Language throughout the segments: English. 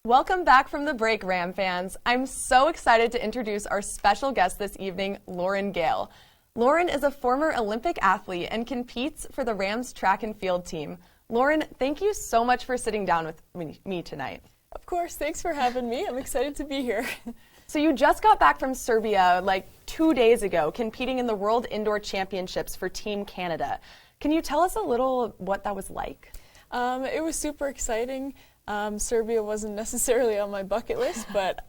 Welcome back from the break, Ram fans. I'm so excited to introduce our special guest this evening, Lauren Gale. Lauren is a former Olympic athlete and competes for the Rams track and field team. Lauren, thank you so much for sitting down with me tonight. Of course, thanks for having me. I'm excited to be here. So you just got back from Serbia like 2 days ago, competing in the World Indoor Championships for Team Canada. Can you tell us a little what that was like? It was super exciting. Serbia wasn't necessarily on my bucket list, but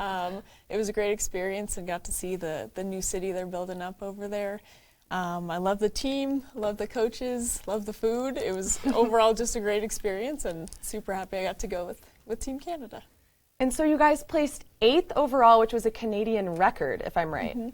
it was a great experience and got to see the new city they're building up over there. I love the team, love the coaches, love the food. It was overall just a great experience and super happy I got to go with Team Canada. And so you guys placed 8th overall, which was a Canadian record, if I'm right. Mm-hmm.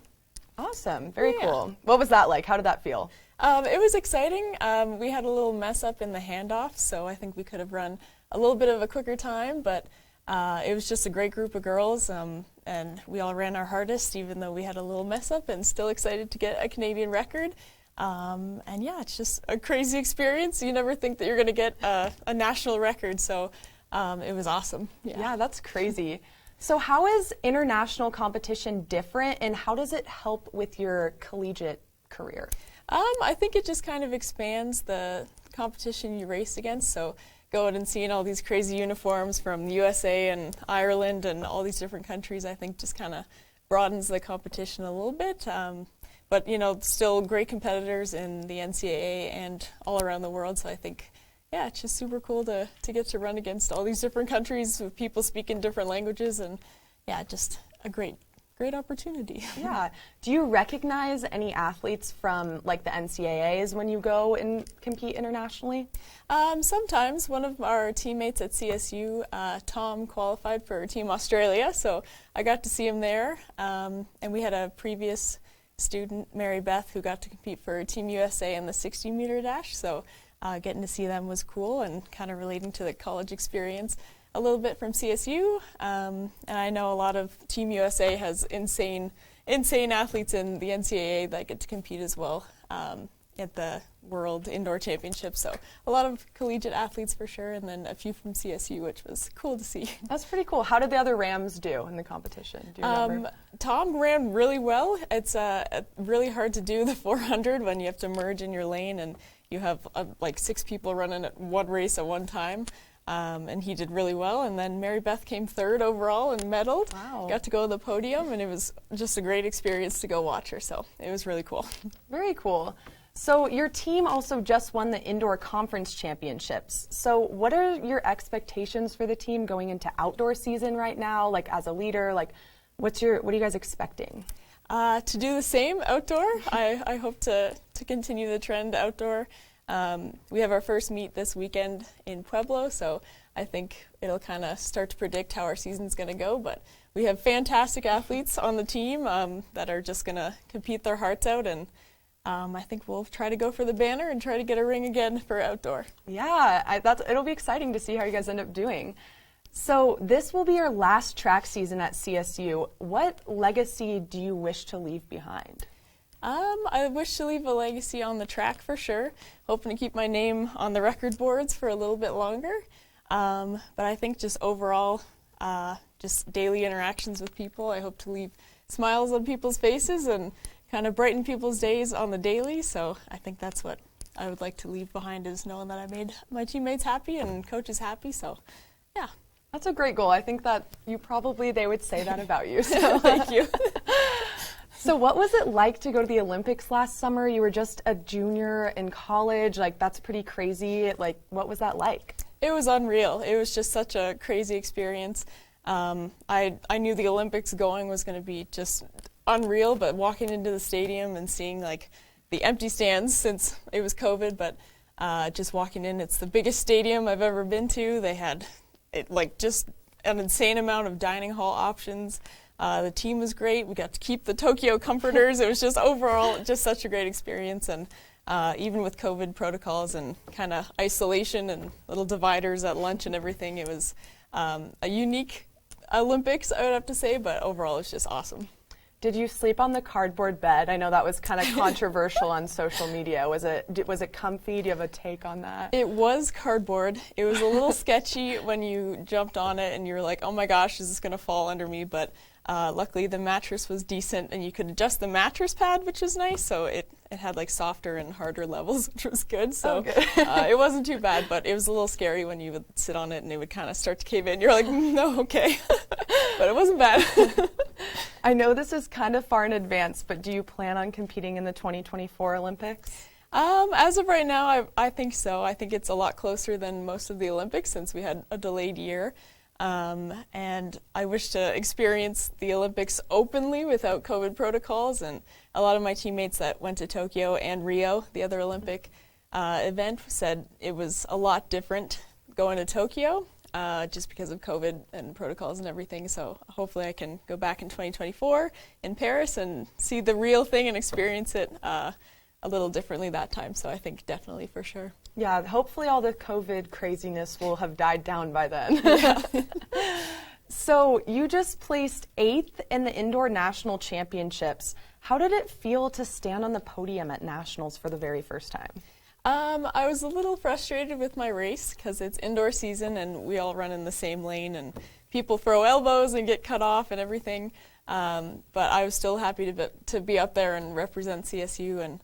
Awesome. Very cool. What was that like? How did that feel? It was exciting. We had a little mess up in the handoff, so I think we could have run a little bit of a quicker time, but it was just a great group of girls, and we all ran our hardest, even though we had a little mess up, and still excited to get a Canadian record. And yeah, it's just a crazy experience. You never think that you're going to get a national record, so it was awesome. Yeah, that's crazy. So how is international competition different, and how does it help with your collegiate career? I think it just kind of expands the competition you race against. So going and seeing all these crazy uniforms from the USA and Ireland and all these different countries, I think just kind of broadens the competition a little bit. But, you know, still great competitors in the NCAA and all around the world. So I think, yeah, it's just super cool to get to run against all these different countries with people speaking different languages. And, yeah, just a great opportunity. Yeah. Do you recognize any athletes from like the NCAAs when you go and compete internationally? Sometimes. One of our teammates at CSU, Tom, qualified for Team Australia, so I got to see him there. And we had a previous student, Mary Beth, who got to compete for Team USA in the 60-meter dash, so getting to see them was cool and kind of relating to the college experience a little bit from CSU, and I know a lot of Team USA has insane athletes in the NCAA that get to compete as well at the World Indoor Championships. So a lot of collegiate athletes for sure, and then a few from CSU, which was cool to see. That's pretty cool. How did the other Rams do in the competition? Do you remember? Tom ran really well. It's really hard to do the 400 when you have to merge in your lane and you have like 6 people running at one race at one time. And he did really well, and then Mary Beth came 3rd overall and medaled. Wow. Got to go to the podium, and it was just a great experience to go watch her, so it was really cool. Very cool. So your team also just won the Indoor Conference Championships. So what are your expectations for the team going into outdoor season right now? Like as a leader, like what are you guys expecting? To do the same outdoor. I hope to continue the trend outdoor. We have our first meet this weekend in Pueblo, so I think it'll kind of start to predict how our season's going to go. But we have fantastic athletes on the team that are just going to compete their hearts out, and I think we'll try to go for the banner and try to get a ring again for outdoor. Yeah, it'll be exciting to see how you guys end up doing. So this will be your last track season at CSU. What legacy do you wish to leave behind? I wish to leave a legacy on the track for sure. Hoping to keep my name on the record boards for a little bit longer. But I think just overall, just daily interactions with people. I hope to leave smiles on people's faces and kind of brighten people's days on the daily. So I think that's what I would like to leave behind, is knowing that I made my teammates happy and coaches happy. So, yeah. That's a great goal. I think that they would say that about you. So. Thank you. So what was it like to go to the Olympics last summer? You were just a junior in college. Like, that's pretty crazy. Like, what was that like? It was unreal. It was just such a crazy experience. I knew the Olympics going was going to be just unreal, but walking into the stadium and seeing, like, the empty stands since it was COVID, but just walking in, it's the biggest stadium I've ever been to. They had, just an insane amount of dining hall options. The team was great. We got to keep the Tokyo comforters. It was just overall just such a great experience. And even with COVID protocols and kind of isolation and little dividers at lunch and everything, it was a unique Olympics, I would have to say, but overall it's just awesome. Did you sleep on the cardboard bed? I know that was kind of controversial on social media. Was it comfy? Do you have a take on that? It was cardboard. It was a little sketchy when you jumped on it and you were like, oh my gosh, is this going to fall under me? But luckily the mattress was decent and you could adjust the mattress pad, which is nice. So it had like softer and harder levels, which was good. So it wasn't too bad, but it was a little scary when you would sit on it and it would kind of start to cave in. You're like, no, okay. But it wasn't bad. I know this is kind of far in advance, but do you plan on competing in the 2024 Olympics? As of right now, I think so. I think it's a lot closer than most of the Olympics since we had a delayed year. And I wish to experience the Olympics openly without COVID protocols. And a lot of my teammates that went to Tokyo and Rio, the other Olympic event, said it was a lot different going to Tokyo. Just because of COVID and protocols and everything. So hopefully I can go back in 2024 in Paris and see the real thing and experience it a little differently that time. So I think definitely for sure. Yeah, hopefully all the COVID craziness will have died down by then. Yeah. So you just placed 8th in the Indoor National Championships. How did it feel to stand on the podium at Nationals for the very first time? I was a little frustrated with my race because it's indoor season and we all run in the same lane and people throw elbows and get cut off and everything. But I was still happy to be up there and represent CSU and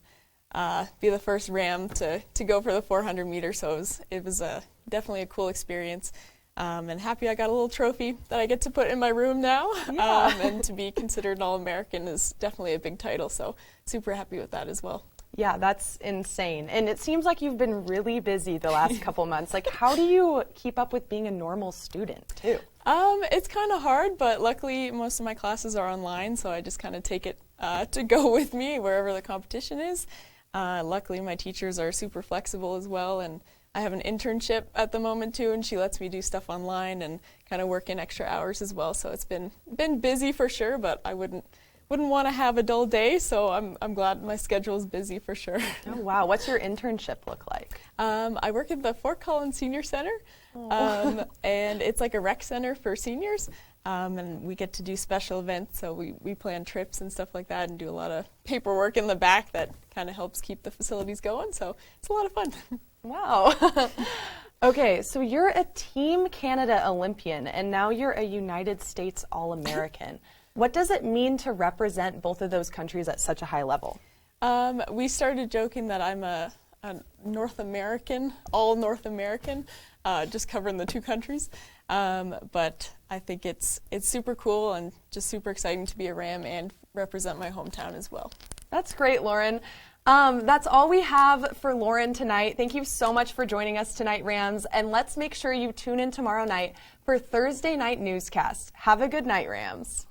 be the first Ram to go for the 400 meters. So it was definitely a cool experience. And happy I got a little trophy that I get to put in my room now. Yeah. And to be considered an All-American is definitely a big title. So super happy with that as well. Yeah, that's insane. And it seems like you've been really busy the last couple months. Like, how do you keep up with being a normal student, too? It's kind of hard, but luckily most of my classes are online, so I just kind of take it to go with me wherever the competition is. Luckily, my teachers are super flexible as well, and I have an internship at the moment, too, and she lets me do stuff online and kind of work in extra hours as well. So it's been busy for sure, but I wouldn't want to have a dull day, so I'm glad my schedule is busy for sure. Oh, wow. What's your internship look like? I work at the Fort Collins Senior Center, and it's like a rec center for seniors, and we get to do special events, so we plan trips and stuff like that and do a lot of paperwork in the back that kind of helps keep the facilities going, so it's a lot of fun. Wow. Okay, so you're a Team Canada Olympian, and now you're a United States All-American. What does it mean to represent both of those countries at such a high level? We started joking that I'm a North American, all North American, just covering the two countries. But I think it's super cool and just super exciting to be a Ram and represent my hometown as well. That's great, Lauren. That's all we have for Lauren tonight. Thank you so much for joining us tonight, Rams. And let's make sure you tune in tomorrow night for Thursday night newscast. Have a good night, Rams.